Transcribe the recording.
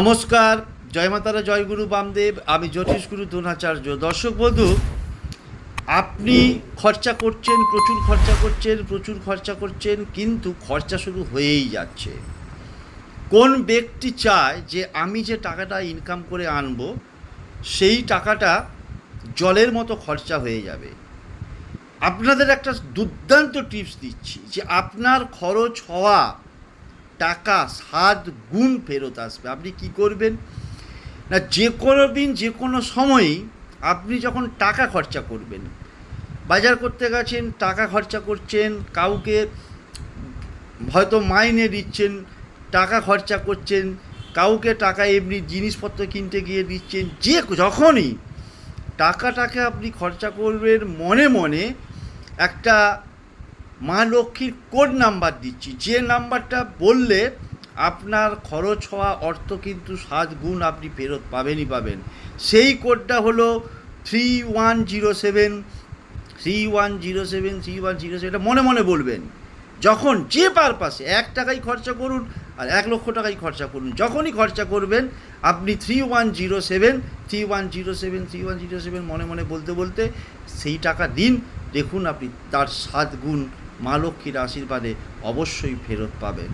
নমস্কার, জয় মাতারা, জয় গুরু বামদেব। আমি জ্যোতিষগুরু দ্রোণাচার্য। দর্শক বন্ধু, আপনি খরচা করছেন, প্রচুর খরচা করছেন, কিন্তু খরচা শুরু হয়েই যাচ্ছে। কোন ব্যক্তি চায় যে আমি যে টাকাটা ইনকাম করে আনবো সেই টাকাটা জলের মতো খরচা হয়ে যাবে? আপনাদের একটা দুর্দান্ত টিপস দিচ্ছি যে আপনার খরচ হওয়া টাকা 7 গুণ ফেরত আসবে। আপনি কি করবেন না, যে কোনো দিন যে কোনো সময়ই আপনি যখন টাকা খরচা করবেন, বাজার করতে গেছেন, টাকা খরচা করছেন, কাউকে হয়তো মাইনে দিচ্ছেন, টাকা খরচা করছেন, কাউকে টাকা এমনি জিনিসপত্র কিনতে গিয়ে দিচ্ছেন, যখনই টাকাটাকে আপনি খরচা করবেন, মনে মনে একটা মা লক্ষ্মীর কোড নাম্বার দিচ্ছি, যে নাম্বারটা বললে আপনার খরচ হওয়া অর্থ কিন্তু 7 গুণ আপনি ফেরত পাবেনই পাবেন। সেই কোডটা হলো 3107 3107 3107। এটা মনে মনে বলবেন। যখন যে পারপাসে 1 টাকাই খরচা করুন আর 1 লক্ষ টাকাই খরচা করুন, যখনই খরচা করবেন আপনি 3107 3107 3107 মনে মনে বলতে বলতে সেই টাকা দিন। দেখুন আপনি তার 7 গুণ মা লক্ষ্মীর আশীর্বাদে অবশ্যই ফেরত পাবেন।